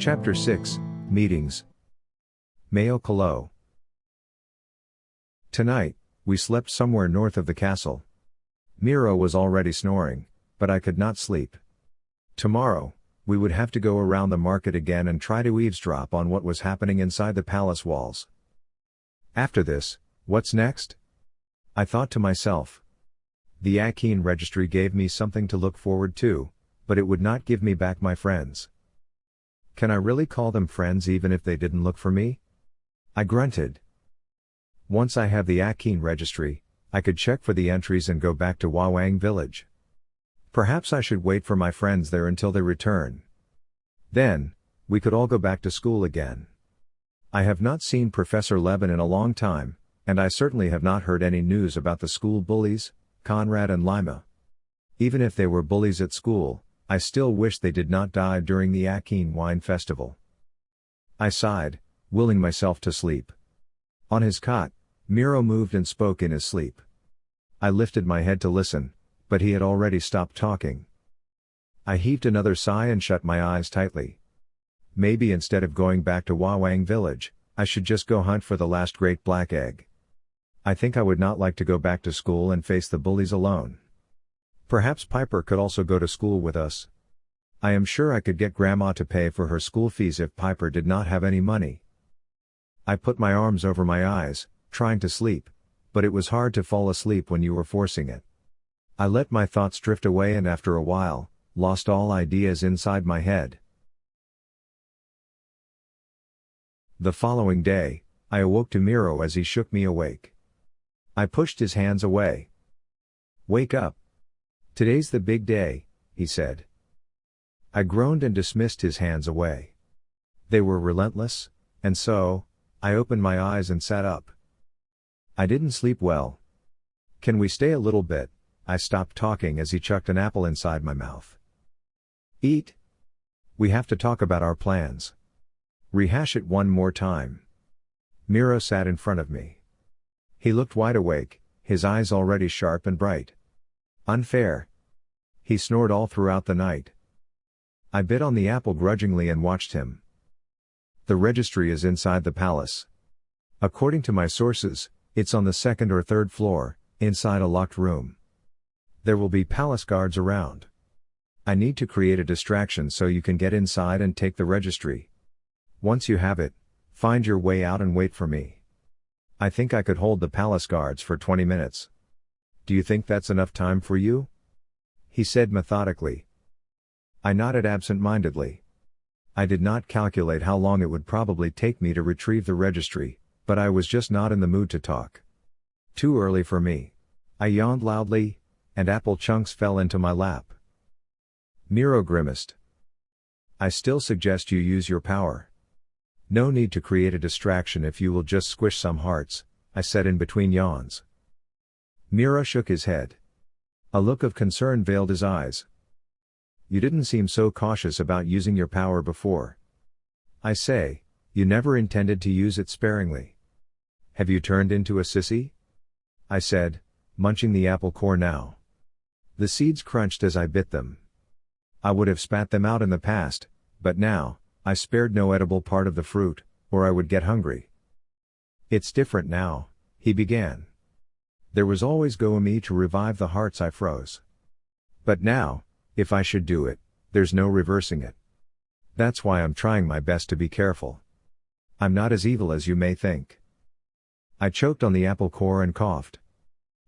Chapter 6, Meetings. Mayo, Calo. Tonight, we slept somewhere north of the castle. Miroe was already snoring, but I could not sleep. Tomorrow, we would have to go around the market again and try to eavesdrop on what was happening inside the palace walls. After this, what's next? I thought to myself. The Akea registry gave me something to look forward to, but it would not give me back my friends. Can I really call them friends even if they didn't look for me? I grunted. Once I have the Akea registry, I could check for the entries and go back to Wawang village. Perhaps I should wait for my friends there until they return. Then, we could all go back to school again. I have not seen Professor Levin in a long time, and I certainly have not heard any news about the school bullies, Conrad and Lima. Even if they were bullies at school, I still wish they did not die during the Akea wine festival. I sighed, willing myself to sleep. On his cot, Miroe moved and spoke in his sleep. I lifted my head to listen, but he had already stopped talking. I heaved another sigh and shut my eyes tightly. Maybe instead of going back to Wawang village, I should just go hunt for the last great black egg. I think I would not like to go back to school and face the bullies alone. Perhaps Pyper could also go to school with us. I am sure I could get Grandma to pay for her school fees if Pyper did not have any money. I put my arms over my eyes, trying to sleep, but it was hard to fall asleep when you were forcing it. I let my thoughts drift away and after a while, lost all ideas inside my head. The following day, I awoke to Miroe as he shook me awake. I pushed his hands away. "Wake up. Today's the big day," he said. I groaned and dismissed his hands away. They were relentless, and so, I opened my eyes and sat up. I didn't sleep well. "Can we stay a little bit?" I stopped talking as he chucked an apple inside my mouth. "Eat. We have to talk about our plans. Rehash it one more time." Miroe sat in front of me. He looked wide awake, his eyes already sharp and bright. "Unfair." He snored all throughout the night. I bit on the apple grudgingly and watched him. "The registry is inside the palace. According to my sources, it's on the second or third floor, inside a locked room. There will be palace guards around. I need to create a distraction so you can get inside and take the registry. Once you have it, find your way out and wait for me. I think I could hold the palace guards for 20 minutes. Do you think that's enough time for you?" he said methodically. I nodded absent-mindedly. I did not calculate how long it would probably take me to retrieve the registry, but I was just not in the mood to talk. Too early for me. I yawned loudly, and apple chunks fell into my lap. Miroe grimaced. "I still suggest you use your power. No need to create a distraction if you will just squish some hearts," I said in between yawns. Miroe shook his head. A look of concern veiled his eyes. "You didn't seem so cautious about using your power before. I say, you never intended to use it sparingly. Have you turned into a sissy?" I said, munching the apple core now. The seeds crunched as I bit them. I would have spat them out in the past, but now, I spared no edible part of the fruit, or I would get hungry. "It's different now," he began. "There was always Go-Me to revive the hearts I froze. But now, if I should do it, there's no reversing it. That's why I'm trying my best to be careful. I'm not as evil as you may think." I choked on the apple core and coughed.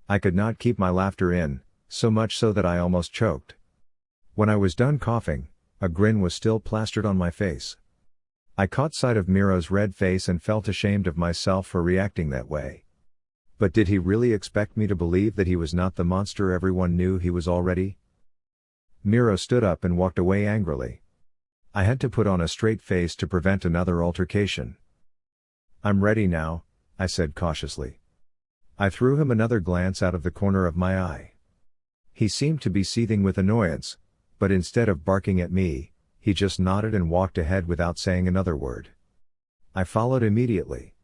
I could not keep my laughter in, so much so that I almost choked. When I was done coughing, a grin was still plastered on my face. I caught sight of Miroe's red face and felt ashamed of myself for reacting that way. But did he really expect me to believe that he was not the monster everyone knew he was already? Miroe stood up and walked away angrily. I had to put on a straight face to prevent another altercation. "I'm ready now," I said cautiously. I threw him another glance out of the corner of my eye. He seemed to be seething with annoyance, but instead of barking at me, he just nodded and walked ahead without saying another word. I followed immediately.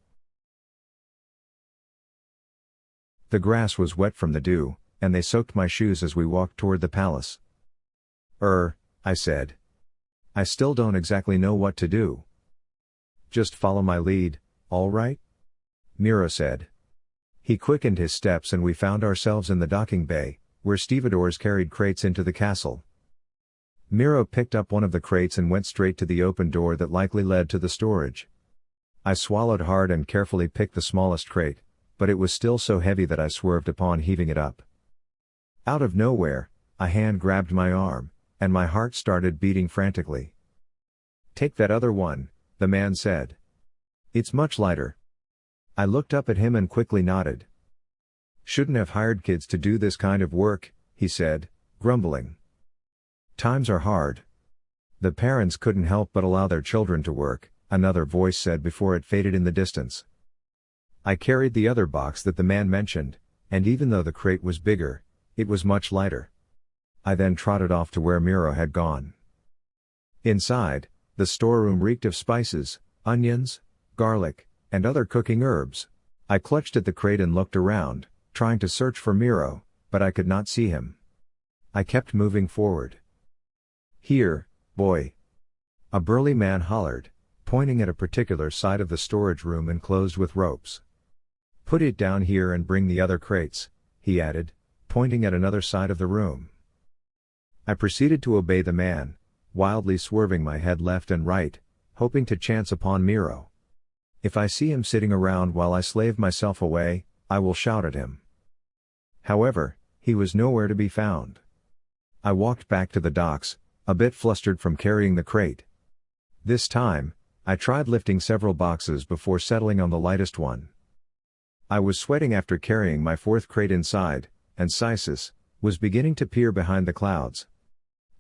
The grass was wet from the dew, and they soaked my shoes as we walked toward the palace. I said. I still don't exactly know what to do. Just follow my lead, all right? Miroe said. He quickened his steps and we found ourselves in the docking bay, where stevedores carried crates into the castle. Miroe picked up one of the crates and went straight to the open door that likely led to the storage. I swallowed hard and carefully picked the smallest crate, but it was still so heavy that I swerved upon heaving it up. Out of nowhere, a hand grabbed my arm, and my heart started beating frantically. "Take that other one," the man said. "It's much lighter." I looked up at him and quickly nodded. "Shouldn't have hired kids to do this kind of work," he said, grumbling. "Times are hard. The parents couldn't help but allow their children to work," another voice said before it faded in the distance. I carried the other box that the man mentioned, and even though the crate was bigger, it was much lighter. I then trotted off to where Miroe had gone. Inside, the storeroom reeked of spices, onions, garlic, and other cooking herbs. I clutched at the crate and looked around, trying to search for Miroe, but I could not see him. I kept moving forward. "Here, boy!" a burly man hollered, pointing at a particular side of the storage room enclosed with ropes. "Put it down here and bring the other crates," he added, pointing at another side of the room. I proceeded to obey the man, wildly swerving my head left and right, hoping to chance upon Miroe. If I see him sitting around while I slave myself away, I will shout at him. However, he was nowhere to be found. I walked back to the docks, a bit flustered from carrying the crate. This time, I tried lifting several boxes before settling on the lightest one. I was sweating after carrying my fourth crate inside, and Sisis was beginning to peer behind the clouds.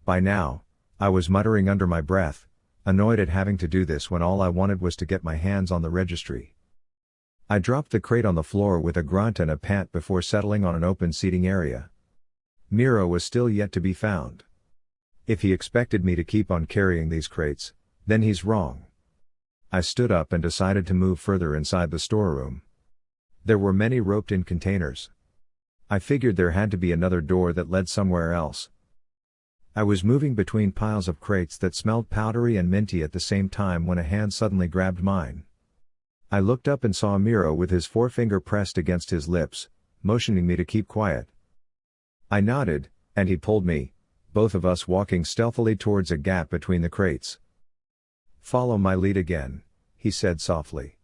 By now, I was muttering under my breath, annoyed at having to do this when all I wanted was to get my hands on the registry. I dropped the crate on the floor with a grunt and a pant before settling on an open seating area. Miroe was still yet to be found. If he expected me to keep on carrying these crates, then he's wrong. I stood up and decided to move further inside the storeroom. There were many roped-in containers. I figured there had to be another door that led somewhere else. I was moving between piles of crates that smelled powdery and minty at the same time when a hand suddenly grabbed mine. I looked up and saw Miroe with his forefinger pressed against his lips, motioning me to keep quiet. I nodded, and he pulled me, both of us walking stealthily towards a gap between the crates. "Follow my lead again," he said softly.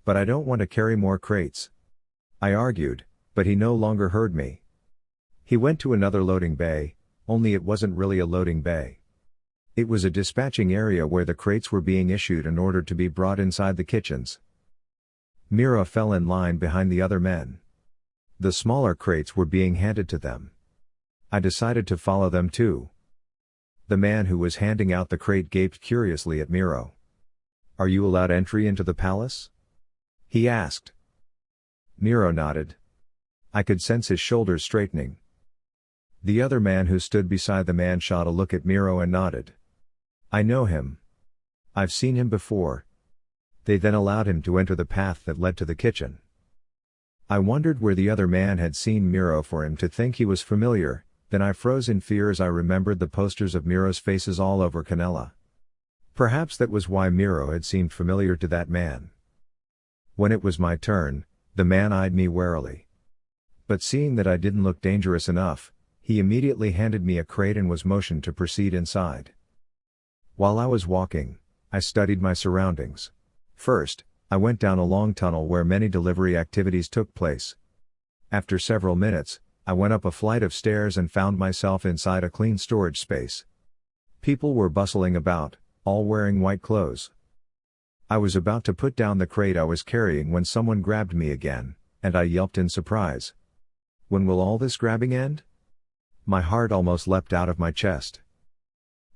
"But I don't want to carry more crates," I argued, but he no longer heard me. He went to another loading bay, only it wasn't really a loading bay. It was a dispatching area where the crates were being issued and ordered to be brought inside the kitchens. Miroe fell in line behind the other men. The smaller crates were being handed to them. I decided to follow them too. The man who was handing out the crate gaped curiously at Miroe. "Are you allowed entry into the palace?" he asked. Miroe nodded. I could sense his shoulders straightening. The other man who stood beside the man shot a look at Miroe and nodded. "I know him. I've seen him before." They then allowed him to enter the path that led to the kitchen. I wondered where the other man had seen Miroe for him to think he was familiar, then I froze in fear as I remembered the posters of Miroe's faces all over Kanela. Perhaps that was why Miroe had seemed familiar to that man. When it was my turn, the man eyed me warily. But seeing that I didn't look dangerous enough, he immediately handed me a crate and was motioned to proceed inside. While I was walking, I studied my surroundings. First, I went down a long tunnel where many delivery activities took place. After several minutes, I went up a flight of stairs and found myself inside a clean storage space. People were bustling about, all wearing white clothes. I was about to put down the crate I was carrying when someone grabbed me again, and I yelped in surprise. "When will all this grabbing end?" My heart almost leapt out of my chest.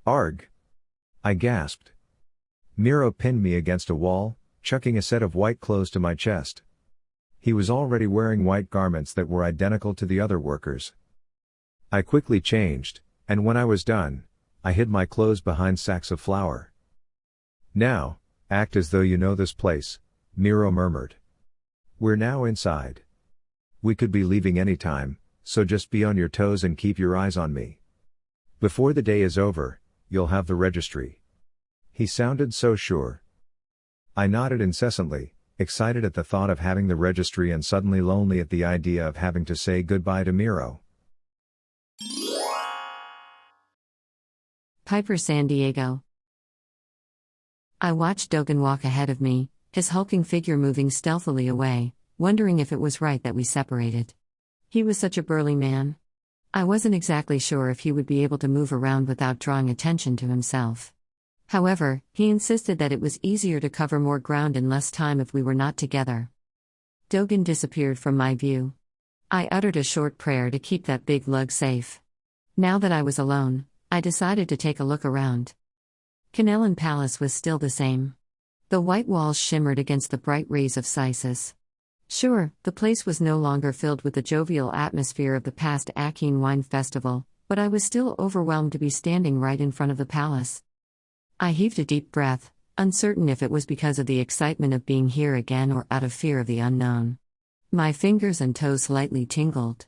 "Arg!" I gasped. Miroe pinned me against a wall, chucking a set of white clothes to my chest. He was already wearing white garments that were identical to the other workers. I quickly changed, and when I was done, I hid my clothes behind sacks of flour. "Now, act as though you know this place," Miroe murmured. "We're now inside. We could be leaving any time, so just be on your toes and keep your eyes on me. Before the day is over, You'll have the registry. He sounded so sure. I nodded incessantly, excited at the thought of having the registry and suddenly lonely at the idea of having to say goodbye to Miroe. Pyper, San Diego. I watched Dogen walk ahead of me, his hulking figure moving stealthily away, wondering if it was right that we separated. He was such a burly man. I wasn't exactly sure if he would be able to move around without drawing attention to himself. However, he insisted that it was easier to cover more ground in less time if we were not together. Dogen disappeared from my view. I uttered a short prayer to keep that big lug safe. Now that I was alone, I decided to take a look around. Kanelan Palace was still the same. The white walls shimmered against the bright rays of Sisis. Sure, the place was no longer filled with the jovial atmosphere of the past Akene wine festival, but I was still overwhelmed to be standing right in front of the palace. I heaved a deep breath, uncertain if it was because of the excitement of being here again or out of fear of the unknown. My fingers and toes slightly tingled.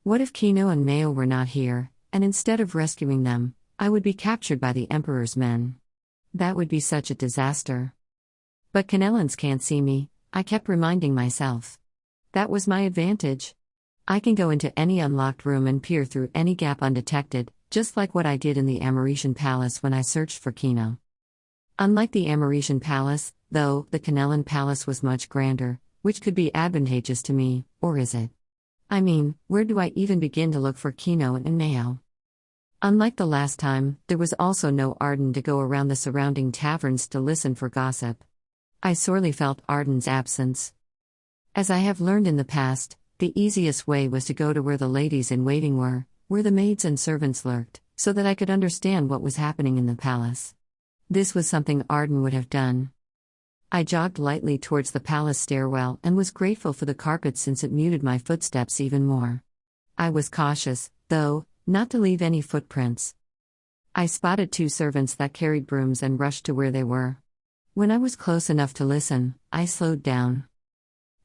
What if Kino and Mayo were not here, and instead of rescuing them, I would be captured by the Emperor's men? That would be such a disaster. But Kanelans can't see me, I kept reminding myself. That was my advantage. I can go into any unlocked room and peer through any gap undetected, just like what I did in the Amaritian Palace when I searched for Kino. Unlike the Amaritian Palace, though, the Kanelan Palace was much grander, which could be advantageous to me, or is it? I mean, where do I even begin to look for Kino and Mayo? Unlike the last time, there was also no Arden to go around the surrounding taverns to listen for gossip. I sorely felt Arden's absence. As I have learned in the past, the easiest way was to go to where the ladies in waiting were, where the maids and servants lurked, so that I could understand what was happening in the palace. This was something Arden would have done. I jogged lightly towards the palace stairwell and was grateful for the carpet since it muted my footsteps even more. I was cautious, though, not to leave any footprints. I spotted two servants that carried brooms and rushed to where they were. When I was close enough to listen, I slowed down.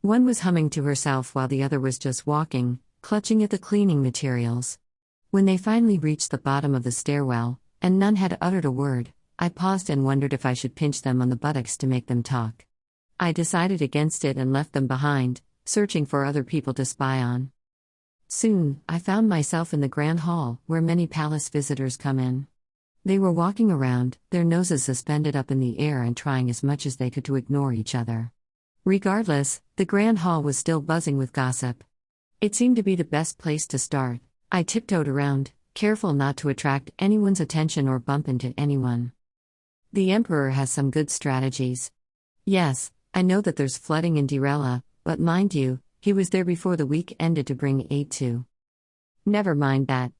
One was humming to herself while the other was just walking, clutching at the cleaning materials. When they finally reached the bottom of the stairwell, and none had uttered a word, I paused and wondered if I should pinch them on the buttocks to make them talk. I decided against it and left them behind, searching for other people to spy on. Soon, I found myself in the grand hall, where many palace visitors come in. They were walking around, their noses suspended up in the air and trying as much as they could to ignore each other. Regardless, the grand hall was still buzzing with gossip. It seemed to be the best place to start. I tiptoed around, careful not to attract anyone's attention or bump into anyone. The Emperor has some good strategies. Yes, I know that there's flooding in Dirella, but mind you, he was there before the week ended to bring aid to. Never mind that.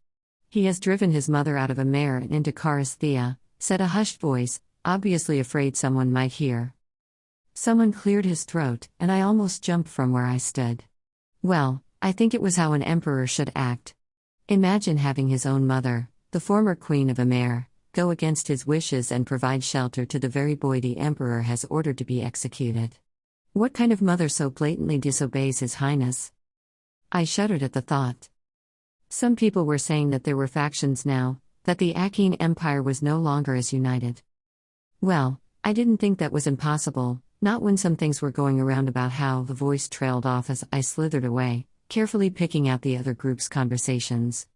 He has driven his mother out of Amare and into Karasthea, said a hushed voice, obviously afraid someone might hear. Someone cleared his throat, and I almost jumped from where I stood. Well, I think it was how an emperor should act. Imagine having his own mother, the former queen of Amare, go against his wishes and provide shelter to the very boy the emperor has ordered to be executed. What kind of mother so blatantly disobeys His Highness? I shuddered at the thought. Some people were saying that there were factions now, that the Akene Empire was no longer as united. Well, I didn't think that was impossible, not when some things were going around about how the voice trailed off as I slithered away, carefully picking out the other group's conversations.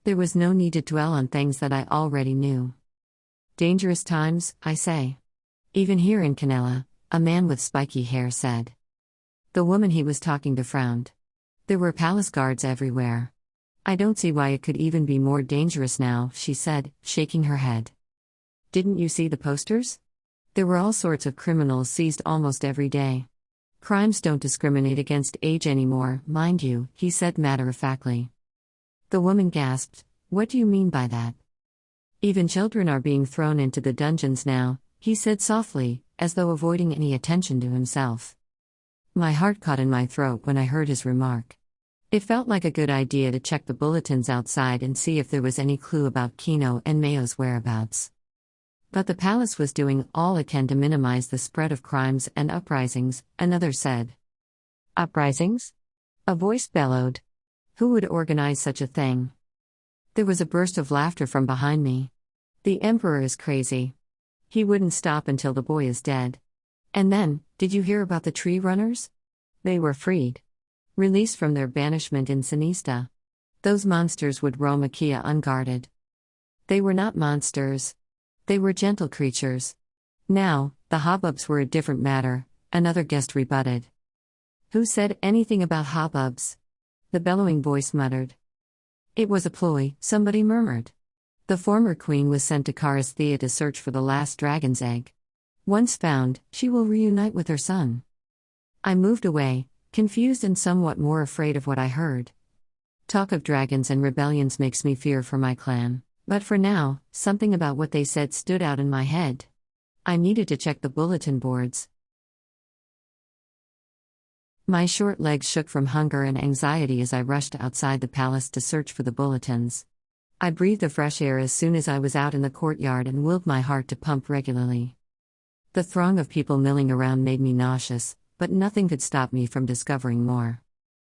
There was no need to dwell on things that I already knew. Dangerous times, I say. Even here in Canela, a man with spiky hair said. The woman he was talking to frowned. There were palace guards everywhere. I don't see why it could even be more dangerous now, she said, shaking her head. Didn't you see the posters? There were all sorts of criminals seized almost every day. Crimes don't discriminate against age anymore, mind you, he said matter-of-factly. The woman gasped, what do you mean by that? Even children are being thrown into the dungeons now, he said softly, as though avoiding any attention to himself. My heart caught in my throat when I heard his remark. It felt like a good idea to check the bulletins outside and see if there was any clue about Kino and Mayo's whereabouts. But the palace was doing all it can to minimize the spread of crimes and uprisings, another said. Uprisings? A voice bellowed. Who would organize such a thing? There was a burst of laughter from behind me. The Emperor is crazy. He wouldn't stop until the boy is dead. And then, did you hear about the tree runners? They were freed. Released from their banishment in Sinista. Those monsters would roam Akea unguarded. They were not monsters. They were gentle creatures. Now, the hubbubs were a different matter, another guest rebutted. Who said anything about hubbubs? The bellowing voice muttered. It was a ploy, somebody murmured. The former queen was sent to Karasthea to search for the last dragon's egg. Once found, she will reunite with her son. I moved away, confused and somewhat more afraid of what I heard. Talk of dragons and rebellions makes me fear for my clan, but for now, something about what they said stood out in my head. I needed to check the bulletin boards. My short legs shook from hunger and anxiety as I rushed outside the palace to search for the bulletins. I breathed the fresh air as soon as I was out in the courtyard and willed my heart to pump regularly. The throng of people milling around made me nauseous, but nothing could stop me from discovering more.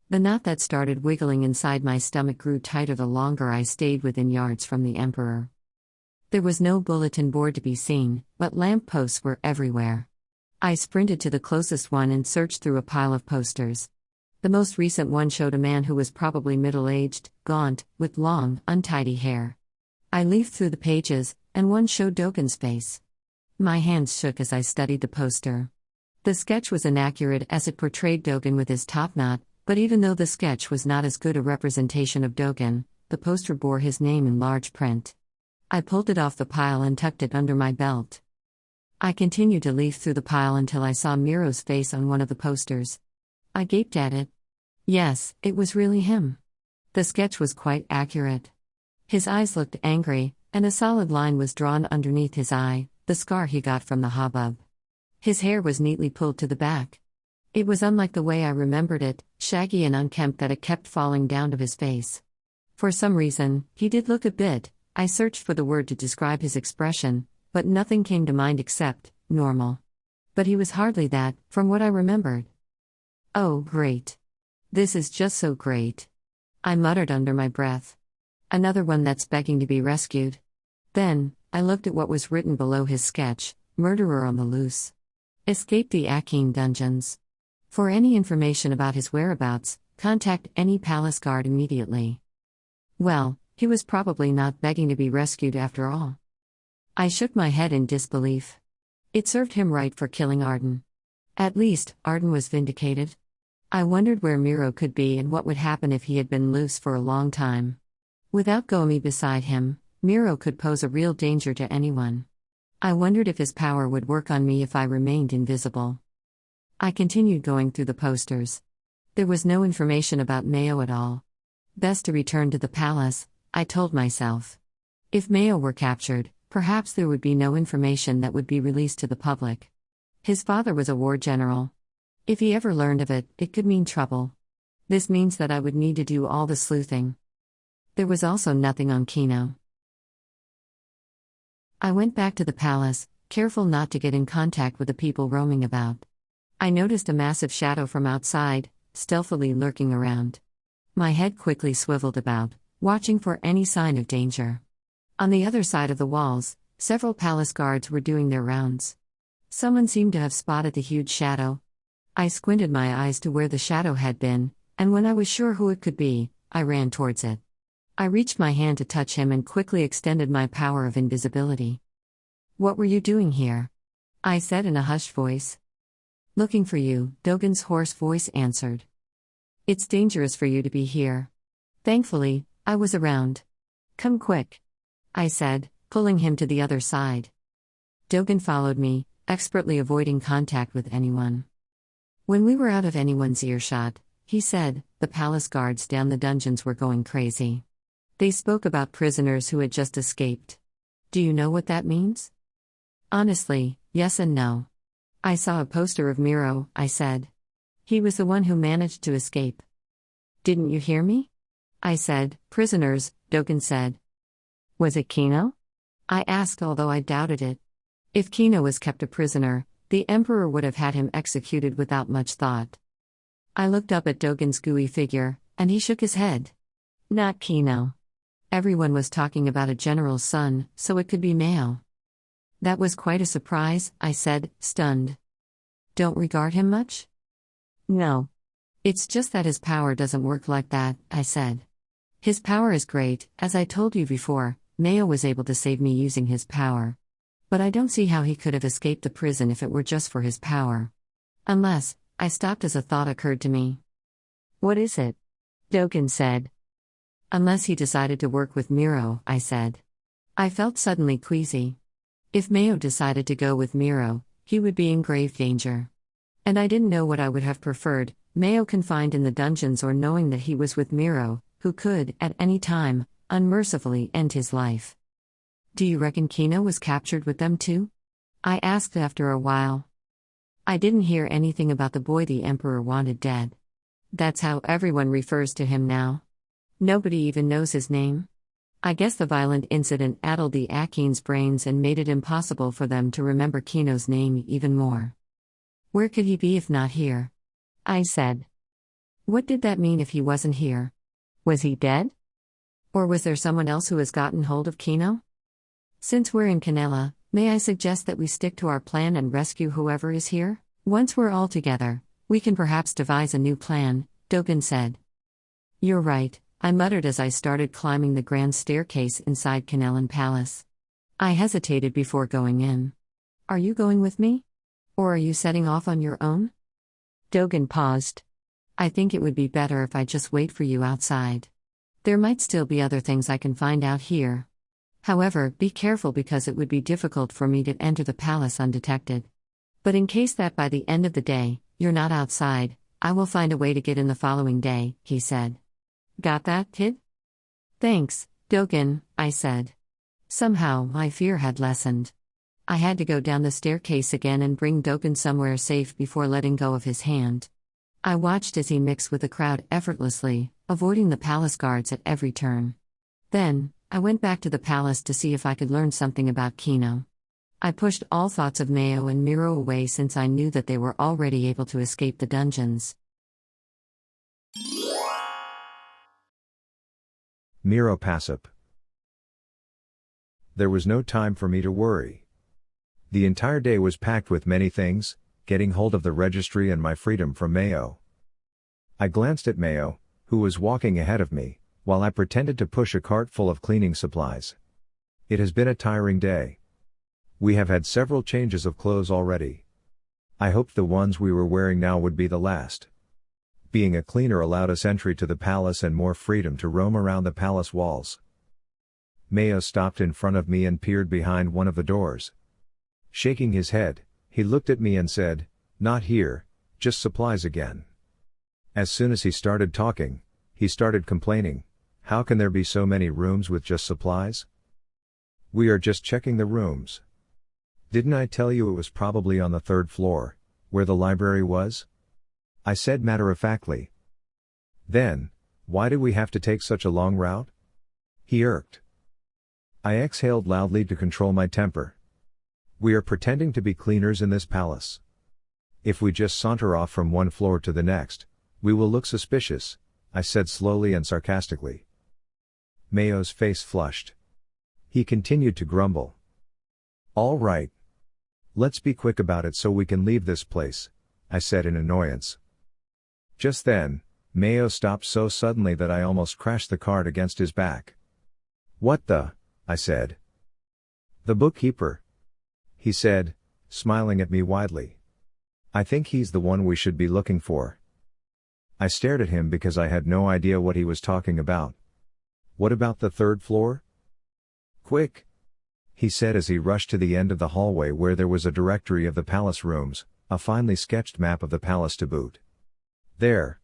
The knot that started wiggling inside my stomach grew tighter the longer I stayed within yards from the Emperor. There was no bulletin board to be seen, but lamp posts were everywhere. I sprinted to the closest one and searched through a pile of posters. The most recent one showed a man who was probably middle-aged, gaunt, with long, untidy hair. I leafed through the pages, and one showed Dogen's face. My hands shook as I studied the poster. The sketch was inaccurate as it portrayed Dogen with his top knot, but even though the sketch was not as good a representation of Dogen, the poster bore his name in large print. I pulled it off the pile and tucked it under my belt. I continued to leaf through the pile until I saw Miroe's face on one of the posters. I gaped at it. Yes, it was really him. The sketch was quite accurate. His eyes looked angry, and a solid line was drawn underneath his eye, the scar he got from the hubbub. His hair was neatly pulled to the back. It was unlike the way I remembered it, shaggy and unkempt that it kept falling down to his face. For some reason, he did look a bit, I searched for the word to describe his expression, but nothing came to mind except, normal. But he was hardly that, from what I remembered. Oh, great. This is just so great. I muttered under my breath. Another one that's begging to be rescued. Then, I looked at what was written below his sketch, murderer on the loose. Escaped the Kanelan Dungeons. For any information about his whereabouts, contact any palace guard immediately. Well, he was probably not begging to be rescued after all. I shook my head in disbelief. It served him right for killing Arden. At least, Arden was vindicated. I wondered where Miroe could be and what would happen if he had been loose for a long time. Without Gomi beside him, Miroe could pose a real danger to anyone. I wondered if his power would work on me if I remained invisible. I continued going through the posters. There was no information about Mayo at all. Best to return to the palace, I told myself. If Mayo were captured, perhaps there would be no information that would be released to the public. His father was a war general. If he ever learned of it, it could mean trouble. This means that I would need to do all the sleuthing. There was also nothing on Kino. I went back to the palace, careful not to get in contact with the people roaming about. I noticed a massive shadow from outside, stealthily lurking around. My head quickly swiveled about, watching for any sign of danger. On the other side of the walls, several palace guards were doing their rounds. Someone seemed to have spotted the huge shadow. I squinted my eyes to where the shadow had been, and when I was sure who it could be, I ran towards it. I reached my hand to touch him and quickly extended my power of invisibility. "What were you doing here?" I said in a hushed voice. "Looking for you," Dogen's hoarse voice answered. "It's dangerous for you to be here." Thankfully, I was around. "Come quick," I said, pulling him to the other side. Dogen followed me, expertly avoiding contact with anyone. When we were out of anyone's earshot, he said, the palace guards down the dungeons were going crazy. They spoke about prisoners who had just escaped. Do you know what that means? Honestly, yes and no. I saw a poster of Miroe, I said. He was the one who managed to escape. Didn't you hear me? I said, prisoners, Dogen said. Was it Kino? I asked, although I doubted it. If Kino was kept a prisoner, the Emperor would have had him executed without much thought. I looked up at Dogen's gooey figure, and he shook his head. Not Kino. Everyone was talking about a general's son, so it could be Mayo. That was quite a surprise, I said, stunned. Don't regard him much? No. It's just that his power doesn't work like that, I said. His power is great, as I told you before, Mayo was able to save me using his power. But I don't see how he could have escaped the prison if it were just for his power. Unless, I stopped as a thought occurred to me. What is it? Dogen said. Unless he decided to work with Miroe, I said. I felt suddenly queasy. If Mayo decided to go with Miroe, he would be in grave danger. And I didn't know what I would have preferred, Mayo confined in the dungeons or knowing that he was with Miroe, who could, at any time, unmercifully end his life. Do you reckon Kino was captured with them too? I asked after a while. I didn't hear anything about the boy the Emperor wanted dead. That's how everyone refers to him now. Nobody even knows his name. I guess the violent incident addled the Akeans' brains and made it impossible for them to remember Kino's name even more. Where could he be if not here? I said. What did that mean if he wasn't here? Was he dead? Or was there someone else who has gotten hold of Kino? Since we're in Kanelan, may I suggest that we stick to our plan and rescue whoever is here? Once we're all together, we can perhaps devise a new plan, Dogen said. You're right, I muttered as I started climbing the grand staircase inside Kanelan Palace. I hesitated before going in. Are you going with me? Or are you setting off on your own? Dogen paused. I think it would be better if I just wait for you outside. There might still be other things I can find out here. However, be careful because it would be difficult for me to enter the palace undetected. But in case that by the end of the day, you're not outside, I will find a way to get in the following day, he said. Got that, kid? Thanks, Dogen, I said. Somehow, my fear had lessened. I had to go down the staircase again and bring Dogen somewhere safe before letting go of his hand. I watched as he mixed with the crowd effortlessly, avoiding the palace guards at every turn. Then, I went back to the palace to see if I could learn something about Kino. I pushed all thoughts of Mayo and Miroe away since I knew that they were already able to escape the dungeons. Miroe Pasap. There was no time for me to worry. The entire day was packed with many things, getting hold of the registry and my freedom from Mayo. I glanced at Mayo, who was walking ahead of me, while I pretended to push a cart full of cleaning supplies. It has been a tiring day. We have had several changes of clothes already. I hoped the ones we were wearing now would be the last. Being a cleaner allowed us entry to the palace and more freedom to roam around the palace walls. Mayo stopped in front of me and peered behind one of the doors. Shaking his head, he looked at me and said, "Not here, just supplies again." As soon as he started talking, he started complaining, "How can there be so many rooms with just supplies? We are just checking the rooms. Didn't I tell you it was probably on the 3rd floor, where the library was?" I said matter-of-factly. "Then, why do we have to take such a long route?" He irked. I exhaled loudly to control my temper. We are pretending to be cleaners in this palace. If we just saunter off from one floor to the next, we will look suspicious, I said slowly and sarcastically. Mayo's face flushed. He continued to grumble. "All right. Let's be quick about it so we can leave this place," I said in annoyance. Just then, Mayo stopped so suddenly that I almost crashed the cart against his back. "What the?" I said. "The bookkeeper," he said, smiling at me widely. "I think he's the one we should be looking for." I stared at him because I had no idea what he was talking about. "What about the 3rd floor?" "Quick!" he said as he rushed to the end of the hallway where there was a directory of the palace rooms, a finely sketched map of the palace to boot. "There!"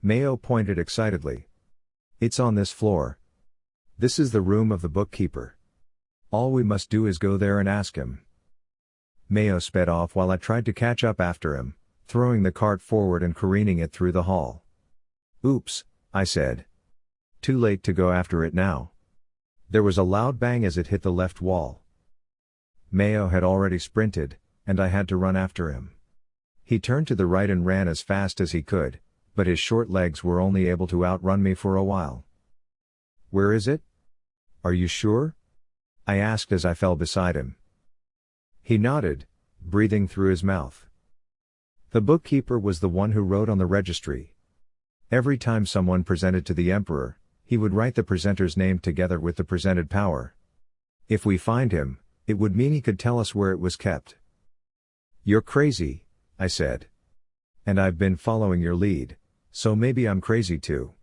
Mayo pointed excitedly. "It's on this floor. This is the room of the bookkeeper. All we must do is go there and ask him." Mayo sped off while I tried to catch up after him, throwing the cart forward and careening it through the hall. "Oops," I said. "Too late to go after it now." There was a loud bang as it hit the left wall. Mayo had already sprinted, and I had to run after him. He turned to the right and ran as fast as he could, but his short legs were only able to outrun me for a while. "Where is it?" Are you sure? I asked as I fell beside him. He nodded, breathing through his mouth. The bookkeeper was the one who wrote on the registry. Every time someone presented to the Emperor, he would write the presenter's name together with the presented power. If we find him, it would mean he could tell us where it was kept. You're crazy, I said. And I've been following your lead, so maybe I'm crazy too.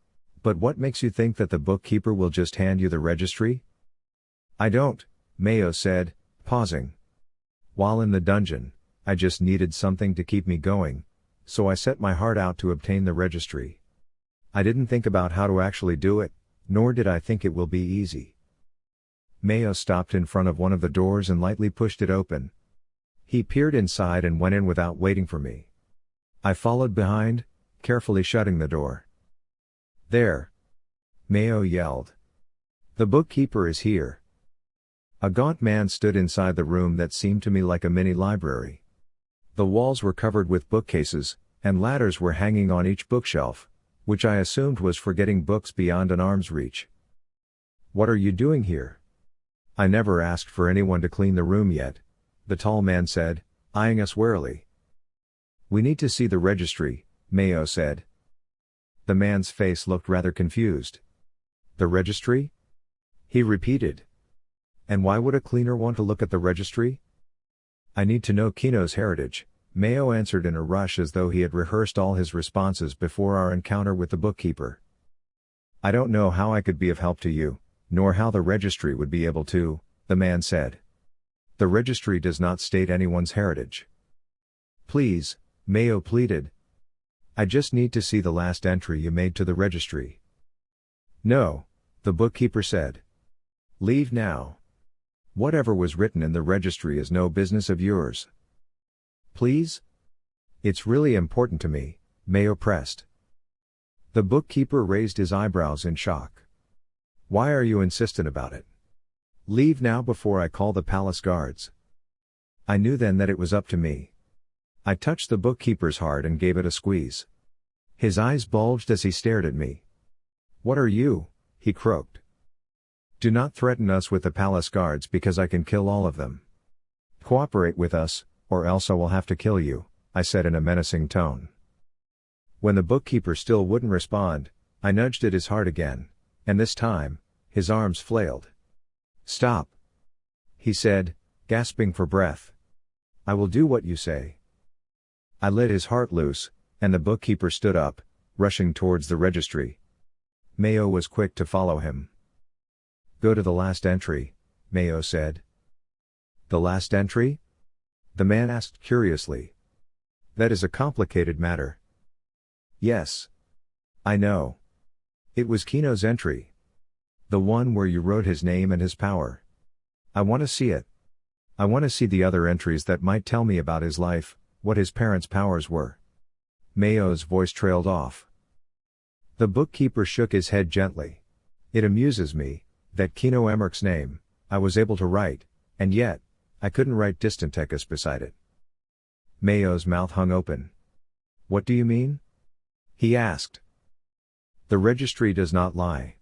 But what makes you think that the bookkeeper will just hand you the registry? I don't, Mayo said, pausing. While in the dungeon, I just needed something to keep me going, so I set my heart out to obtain the registry. I didn't think about how to actually do it, nor did I think it will be easy. Mayo stopped in front of one of the doors and lightly pushed it open. He peered inside and went in without waiting for me. I followed behind, carefully shutting the door. There! Mayo yelled. The bookkeeper is here. A gaunt man stood inside the room that seemed to me like a mini library. The walls were covered with bookcases, and ladders were hanging on each bookshelf, which I assumed was for getting books beyond an arm's reach. What are you doing here? I never asked for anyone to clean the room yet, the tall man said, eyeing us warily. We need to see the registry, Mayo said. The man's face looked rather confused. The registry? He repeated. And why would a cleaner want to look at the registry? I need to know Kino's heritage, Mayo answered in a rush as though he had rehearsed all his responses before our encounter with the bookkeeper. I don't know how I could be of help to you, nor how the registry would be able to, the man said. The registry does not state anyone's heritage. Please, Mayo pleaded. I just need to see the last entry you made to the registry. No, the bookkeeper said. Leave now. Whatever was written in the registry is no business of yours. Please? It's really important to me, Mayo pressed. The bookkeeper raised his eyebrows in shock. Why are you insistent about it? Leave now before I call the palace guards. I knew then that it was up to me. I touched the bookkeeper's heart and gave it a squeeze. His eyes bulged as he stared at me. What are you? He croaked. Do not threaten us with the palace guards because I can kill all of them. Cooperate with us, or else I will have to kill you, I said in a menacing tone. When the bookkeeper still wouldn't respond, I nudged at his heart again, and this time, his arms flailed. Stop! He said, gasping for breath. I will do what you say. I let his heart loose, and the bookkeeper stood up, rushing towards the registry. Mayo was quick to follow him. Go to the last entry, Mayo said. The last entry? The man asked curiously. That is a complicated matter. Yes. I know. It was Kino's entry. The one where you wrote his name and his power. I want to see it. I want to see the other entries that might tell me about his life, what his parents' powers were. Mayo's voice trailed off. The bookkeeper shook his head gently. It amuses me, that Kino Amark's name, I was able to write, and yet, I couldn't write Distantekis beside it. Mayo's mouth hung open. What do you mean? He asked. The registry does not lie.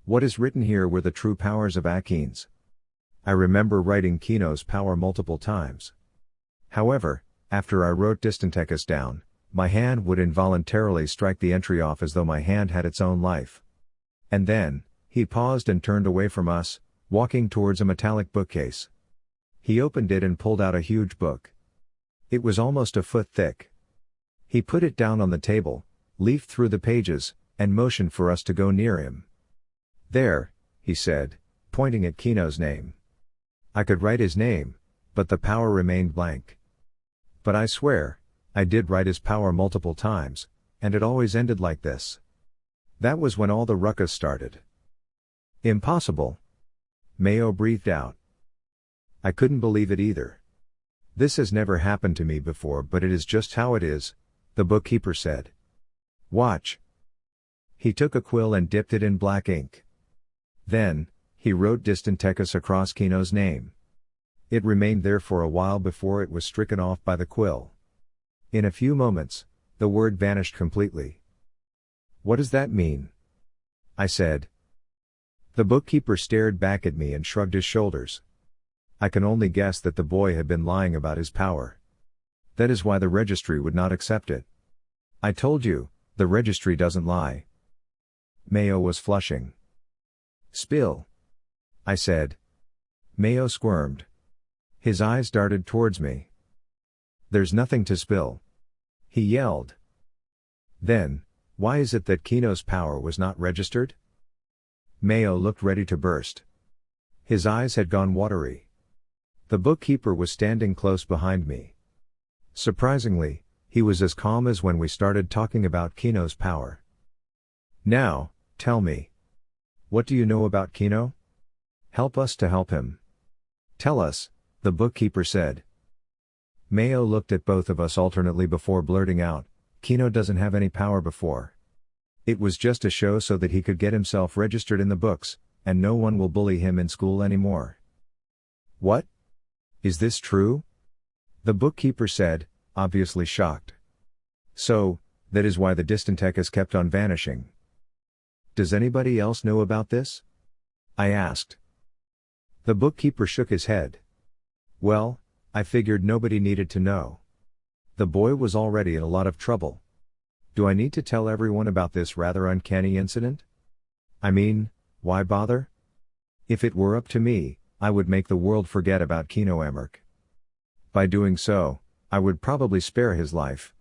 What is written here were the true powers of Akeans. I remember writing Kino's power multiple times. However, after I wrote Distantekis down, my hand would involuntarily strike the entry off as though my hand had its own life. And then, he paused and turned away from us, walking towards a metallic bookcase. He opened it and pulled out a huge book. It was almost a foot thick. He put it down on the table, leafed through the pages, and motioned for us to go near him. There, he said, pointing at Kino's name. I could write his name, but the power remained blank. But I swear, I did write his power multiple times, and it always ended like this. That was when all the ruckus started. Impossible. Mayo breathed out. I couldn't believe it either. This has never happened to me before, but it is just how it is, the bookkeeper said. Watch. He took a quill and dipped it in black ink. Then, he wrote Distantekis across Kino's name. It remained there for a while before it was stricken off by the quill. In a few moments, the word vanished completely. What does that mean? I said. The bookkeeper stared back at me and shrugged his shoulders. I can only guess that the boy had been lying about his power. That is why the registry would not accept it. I told you, the registry doesn't lie. Mayo was flushing. Spill. I said. Mayo squirmed. His eyes darted towards me. There's nothing to spill. He yelled. Then, why is it that Kino's power was not registered? Mayo looked ready to burst. His eyes had gone watery. The bookkeeper was standing close behind me. Surprisingly, he was as calm as when we started talking about Kino's power. Now, tell me. What do you know about Kino? Help us to help him. Tell us, the bookkeeper said. Mayo looked at both of us alternately before blurting out, Kino doesn't have any power before. It was just a show so that he could get himself registered in the books, and no one will bully him in school anymore. What? Is this true? The bookkeeper said, obviously shocked. So, that is why the Distantech has kept on vanishing. Does anybody else know about this? I asked. The bookkeeper shook his head. Well, I figured nobody needed to know. The boy was already in a lot of trouble. Do I need to tell everyone about this rather uncanny incident? I mean, why bother? If it were up to me, I would make the world forget about Kino Amark. By doing so, I would probably spare his life.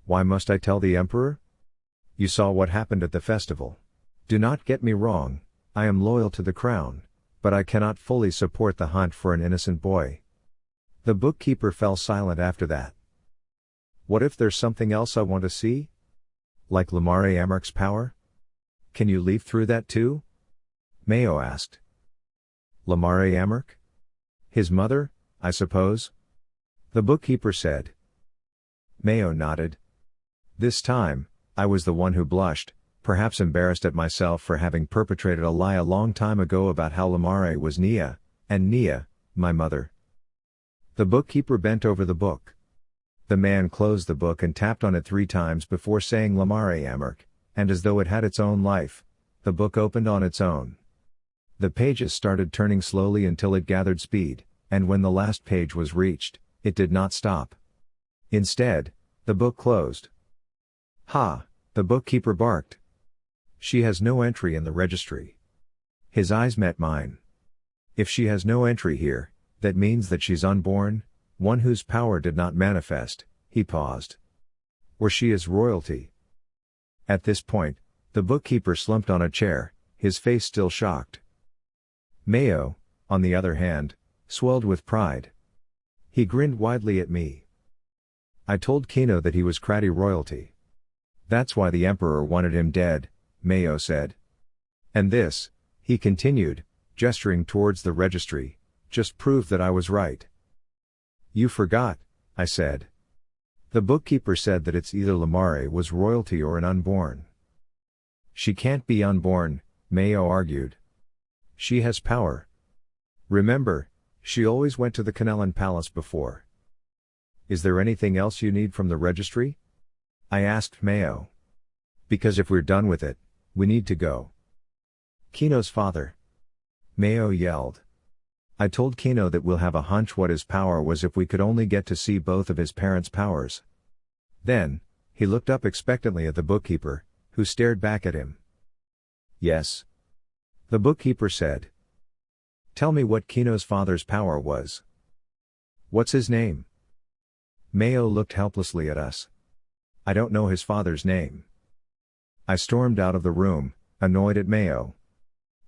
Why must I tell the Emperor? You saw what happened at the festival. Do not get me wrong, I am loyal to the crown, but I cannot fully support the hunt for an innocent boy. The bookkeeper fell silent after that. What if there's something else I want to see? Like Lamare Amark's power? Can you leaf through that too? Mayo asked. Lamare Amark? His mother, I suppose? The bookkeeper said. Mayo nodded. This time, I was the one who blushed, perhaps embarrassed at myself for having perpetrated a lie a long time ago about how Lamare was Nia, and Nia, my mother. The bookkeeper bent over the book. The man closed the book and tapped on it 3 times before saying Lamare Amark, and as though it had its own life, the book opened on its own. The pages started turning slowly until it gathered speed, and when the last page was reached, it did not stop. Instead, the book closed. Ha! The bookkeeper barked. She has no entry in the registry. His eyes met mine. If she has no entry here, that means that she's unborn, one whose power did not manifest, he paused. Or she is royalty. At this point, the bookkeeper slumped on a chair, his face still shocked. Mayo, on the other hand, swelled with pride. He grinned widely at me. I told Kino that he was Kratty royalty. That's why the Emperor wanted him dead, Mayo said. And this, he continued, gesturing towards the registry, just proved that I was right. You forgot, I said. The bookkeeper said that it's either Lamare was royalty or an unborn. She can't be unborn, Mayo argued. She has power. Remember, she always went to the Kanelan Palace before. Is there anything else you need from the registry? I asked Mayo. Because if we're done with it, we need to go. Kino's father. Mayo yelled. I told Kino that we'll have a hunch what his power was if we could only get to see both of his parents' powers. Then, he looked up expectantly at the bookkeeper, who stared back at him. Yes. The bookkeeper said. Tell me what Kino's father's power was. What's his name? Mayo looked helplessly at us. I don't know his father's name. I stormed out of the room, annoyed at Mayo.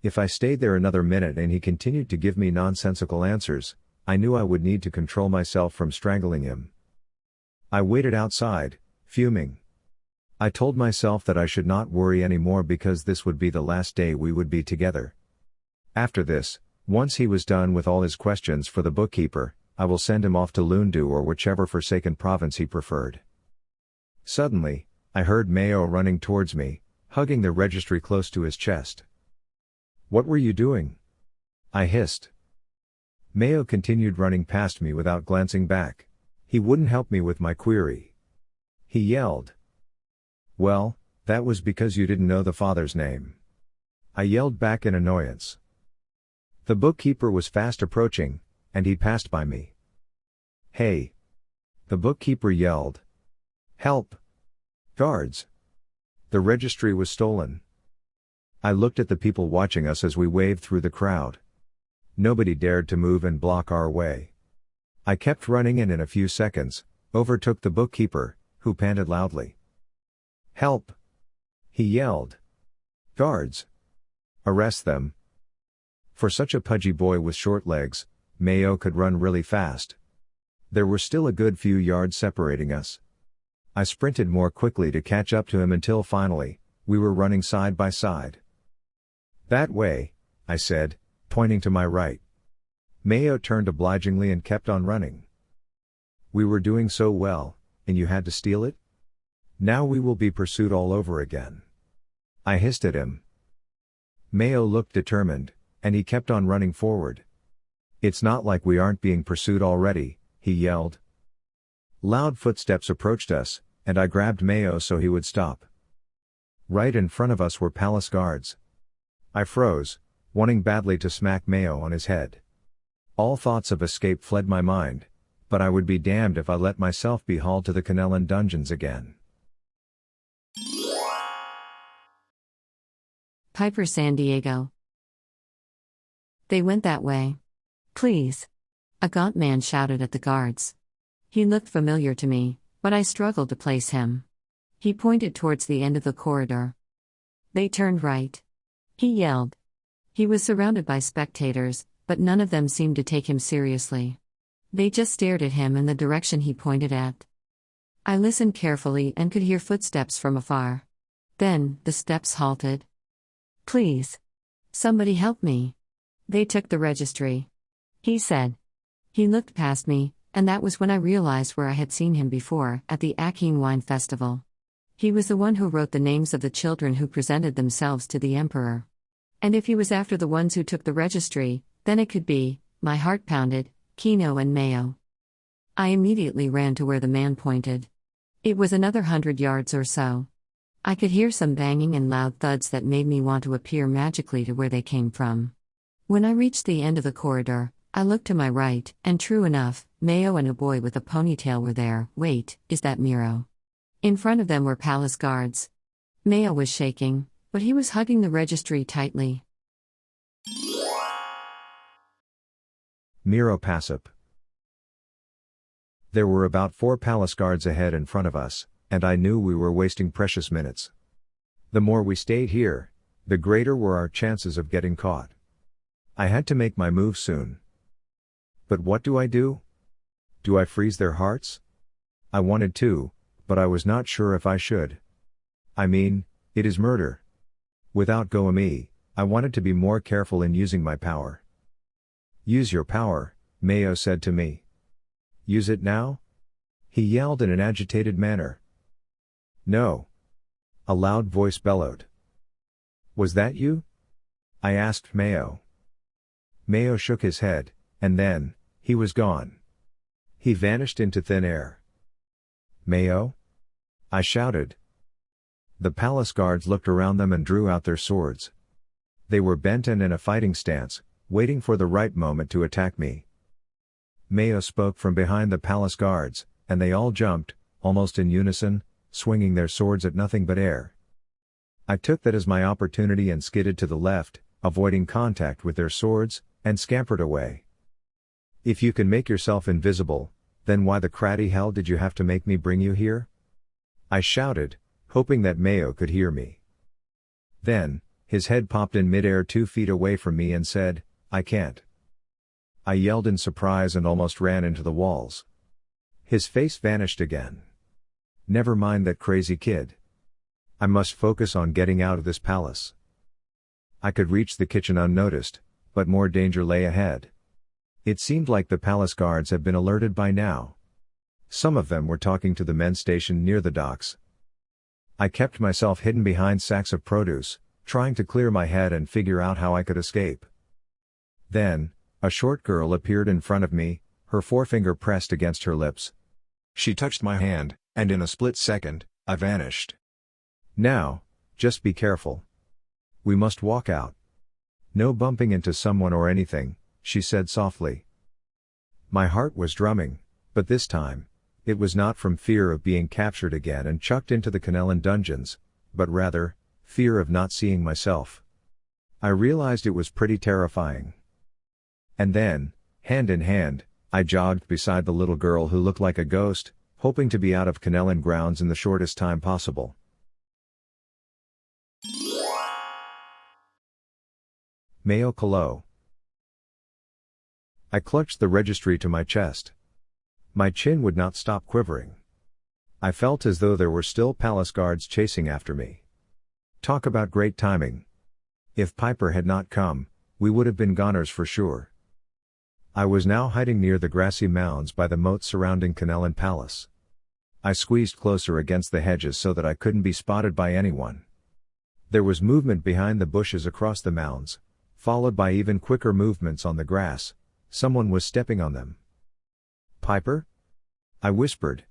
If I stayed there another minute and he continued to give me nonsensical answers, I knew I would need to control myself from strangling him. I waited outside, fuming. I told myself that I should not worry anymore because this would be the last day we would be together. After this, once he was done with all his questions for the bookkeeper, I will send him off to Lundu or whichever forsaken province he preferred. Suddenly, I heard Mayo running towards me, hugging the registry close to his chest. What were you doing? I hissed. Mayo continued running past me without glancing back. He wouldn't help me with my query. He yelled. Well, that was because you didn't know the father's name. I yelled back in annoyance. The bookkeeper was fast approaching, and he passed by me. Hey! The bookkeeper yelled. Help! Guards! The registry was stolen. I looked at the people watching us as we waved through the crowd. Nobody dared to move and block our way. I kept running and in a few seconds, overtook the bookkeeper, who panted loudly. Help! He yelled. Guards! Arrest them! For such a pudgy boy with short legs, Mayo could run really fast. There were still a good few yards separating us. I sprinted more quickly to catch up to him until finally, we were running side by side. That way, I said, pointing to my right. Mayo turned obligingly and kept on running. We were doing so well, and you had to steal it? Now we will be pursued all over again. I hissed at him. Mayo looked determined, and he kept on running forward. It's not like we aren't being pursued already, he yelled. Loud footsteps approached us, and I grabbed Mayo so he would stop. Right in front of us were palace guards. I froze, wanting badly to smack Mayo on his head. All thoughts of escape fled my mind, but I would be damned if I let myself be hauled to the Kanelan Dungeons again. Pyper, San Diego. They went that way. Please. A gaunt man shouted at the guards. He looked familiar to me, but I struggled to place him. He pointed towards the end of the corridor. They turned right. He yelled. He was surrounded by spectators, but none of them seemed to take him seriously. They just stared at him in the direction he pointed at. I listened carefully and could hear footsteps from afar. Then, the steps halted. Please. Somebody help me. They took the registry. He said. He looked past me, and that was when I realized where I had seen him before, at the Akea Wine Festival. He was the one who wrote the names of the children who presented themselves to the Emperor. And if he was after the ones who took the registry, then it could be, my heart pounded, Kino and Mayo. I immediately ran to where the man pointed. It was another 100 yards or so. I could hear some banging and loud thuds that made me want to appear magically to where they came from. When I reached the end of the corridor, I looked to my right, and true enough, Mayo and a boy with a ponytail were there. Wait, is that Miroe? In front of them were palace guards. Mayo was shaking, but he was hugging the registry tightly. Miroe Pasap. There were about 4 palace guards ahead in front of us, and I knew we were wasting precious minutes. The more we stayed here, the greater were our chances of getting caught. I had to make my move soon. But what do? Do I freeze their hearts? I wanted to, but I was not sure if I should. I mean, it is murder. Without me, I wanted to be more careful in using my power. Use your power, Mayo said to me. Use it now? He yelled in an agitated manner. No. A loud voice bellowed. Was that you? I asked Mayo. Mayo shook his head, and then, he was gone. He vanished into thin air. Mayo? I shouted. The palace guards looked around them and drew out their swords. They were bent and in a fighting stance, waiting for the right moment to attack me. Mayo spoke from behind the palace guards, and they all jumped, almost in unison, swinging their swords at nothing but air. I took that as my opportunity and skidded to the left, avoiding contact with their swords, and scampered away. If you can make yourself invisible, then why the cratty hell did you have to make me bring you here? I shouted, hoping that Mayo could hear me. Then, his head popped in midair 2 feet away from me and said, I can't. I yelled in surprise and almost ran into the walls. His face vanished again. Never mind that crazy kid. I must focus on getting out of this palace. I could reach the kitchen unnoticed, but more danger lay ahead. It seemed like the palace guards had been alerted by now. Some of them were talking to the men stationed near the docks. I kept myself hidden behind sacks of produce, trying to clear my head and figure out how I could escape. Then, a short girl appeared in front of me, her forefinger pressed against her lips. She touched my hand, and in a split second, I vanished. Now, just be careful. We must walk out. No bumping into someone or anything, she said softly. My heart was drumming, but this time, it was not from fear of being captured again and chucked into the Kanelan Dungeons, but rather, fear of not seeing myself. I realized it was pretty terrifying. And then, hand in hand, I jogged beside the little girl who looked like a ghost, hoping to be out of Kanelan grounds in the shortest time possible. Mayo, Calo. I clutched the registry to my chest. My chin would not stop quivering. I felt as though there were still palace guards chasing after me. Talk about great timing. If Pyper had not come, we would have been goners for sure. I was now hiding near the grassy mounds by the moat surrounding Kanelan Palace. I squeezed closer against the hedges so that I couldn't be spotted by anyone. There was movement behind the bushes across the mounds, followed by even quicker movements on the grass. Someone was stepping on them. Pyper? I whispered.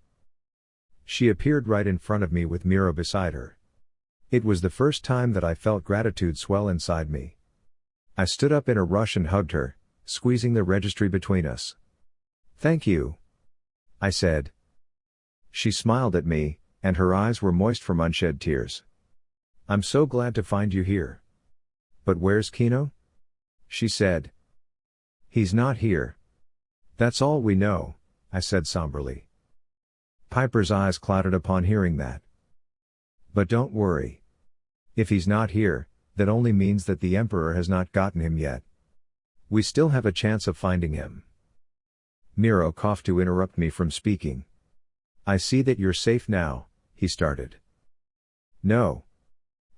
She appeared right in front of me with Miroe beside her. It was the first time that I felt gratitude swell inside me. I stood up in a rush and hugged her, squeezing the registry between us. Thank you, I said. She smiled at me, and her eyes were moist from unshed tears. I'm so glad to find you here. But where's Kino? She said. He's not here. That's all we know, I said somberly. Pyper's eyes clouded upon hearing that. But don't worry. If he's not here, that only means that the Emperor has not gotten him yet. We still have a chance of finding him. Miroe coughed to interrupt me from speaking. I see that you're safe now, he started. No,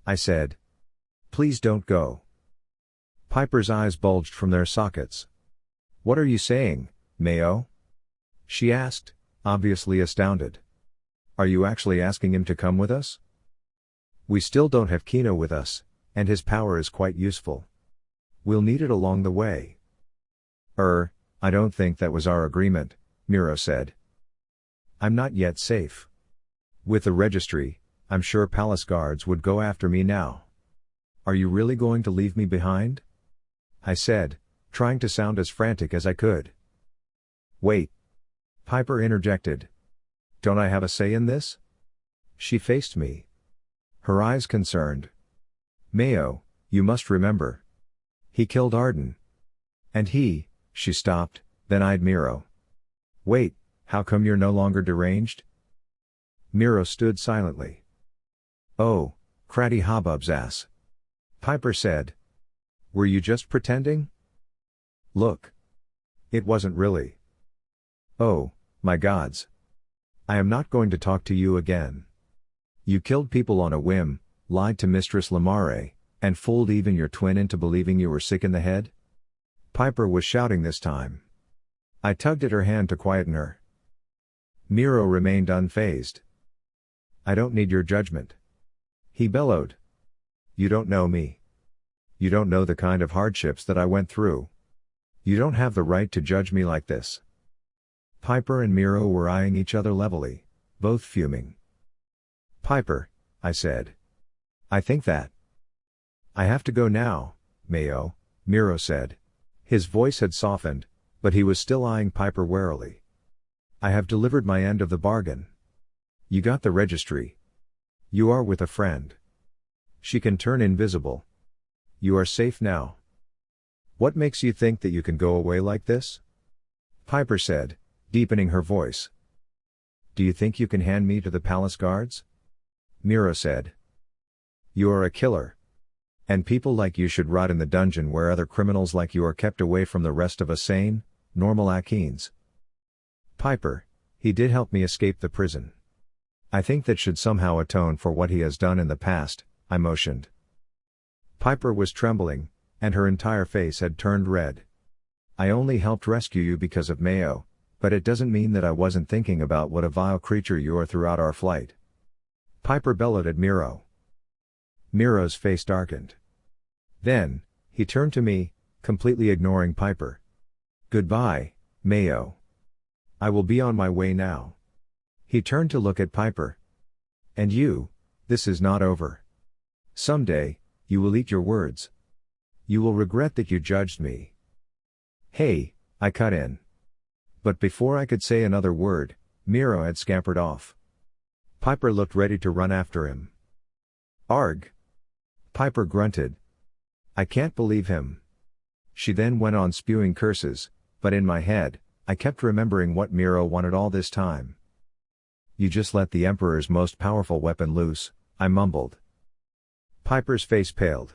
I said. Please don't go. Pyper's eyes bulged from their sockets. What are you saying, Mayo? She asked, obviously astounded. Are you actually asking him to come with us? We still don't have Kino with us, and his power is quite useful. We'll need it along the way. I don't think that was our agreement, Miroe said. I'm not yet safe. With the registry, I'm sure palace guards would go after me now. Are you really going to leave me behind? I said, trying to sound as frantic as I could. Wait. Pyper interjected. Don't I have a say in this? She faced me. Her eyes concerned. Mayo, you must remember. He killed Arden. And she stopped, then eyed Miroe. Wait, how come you're no longer deranged? Miroe stood silently. Oh, Cratty Hubbub's ass. Pyper said. Were you just pretending? Look. It wasn't really. Oh, my gods. I am not going to talk to you again. You killed people on a whim, lied to Mistress Lamare, and fooled even your twin into believing you were sick in the head? Pyper was shouting this time. I tugged at her hand to quieten her. Miroe remained unfazed. I don't need your judgment. He bellowed. You don't know me. You don't know the kind of hardships that I went through. You don't have the right to judge me like this. Pyper and Miroe were eyeing each other levelly, both fuming. Pyper, I said. I think that. I have to go now, Mayo, Miroe said. His voice had softened, but he was still eyeing Pyper warily. I have delivered my end of the bargain. You got the registry. You are with a friend. She can turn invisible. You are safe now. What makes you think that you can go away like this? Pyper said, deepening her voice. Do you think you can hand me to the palace guards? Miroe said. You are a killer. And people like you should rot in the dungeon where other criminals like you are kept away from the rest of us sane, normal Akeans. Pyper, he did help me escape the prison. I think that should somehow atone for what he has done in the past, I motioned. Pyper was trembling, and her entire face had turned red. I only helped rescue you because of Mayo, but it doesn't mean that I wasn't thinking about what a vile creature you are throughout our flight. Pyper bellowed at Miroe. Miroe's face darkened. Then, he turned to me, completely ignoring Pyper. Goodbye, Mayo. I will be on my way now. He turned to look at Pyper. And you, this is not over. Someday, You will eat your words. You will regret that you judged me. Hey, I cut in. But before I could say another word, Miroe had scampered off. Pyper looked ready to run after him. Arg! Pyper grunted. I can't believe him. She then went on spewing curses, but in my head, I kept remembering what Miroe wanted all this time. You just let the Emperor's most powerful weapon loose, I mumbled. Pyper's face paled.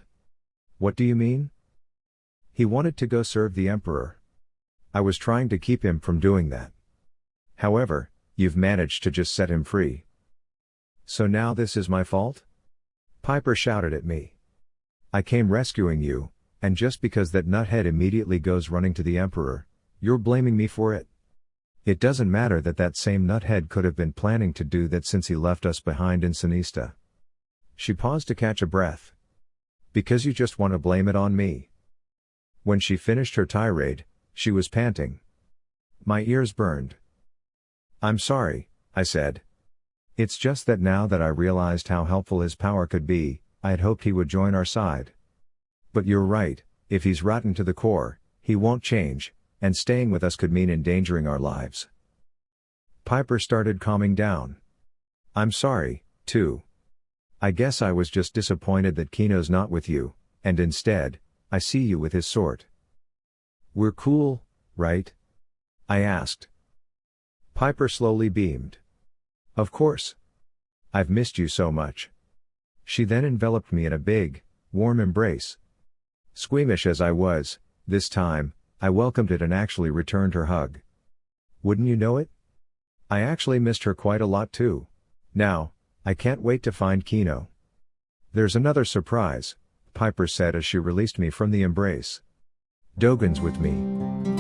What do you mean? He wanted to go serve the Emperor. I was trying to keep him from doing that. However, you've managed to just set him free. So now this is my fault? Pyper shouted at me. I came rescuing you, and just because that nuthead immediately goes running to the Emperor, you're blaming me for it? It doesn't matter that that same nuthead could have been planning to do that since he left us behind in Sinista. She paused to catch a breath. Because you just want to blame it on me. When she finished her tirade, she was panting. My ears burned. I'm sorry, I said. It's just that now that I realized how helpful his power could be, I had hoped he would join our side. But you're right, if he's rotten to the core, he won't change, and staying with us could mean endangering our lives. Pyper started calming down. I'm sorry, too. I guess I was just disappointed that Kino's not with you, and instead, I see you with his sort. We're cool, right? I asked. Pyper slowly beamed. Of course. I've missed you so much. She then enveloped me in a big, warm embrace. Squeamish as I was, this time, I welcomed it and actually returned her hug. Wouldn't you know it? I actually missed her quite a lot too. Now, I can't wait to find Kino. There's another surprise, Pyper said as she released me from the embrace. Dogen's with me.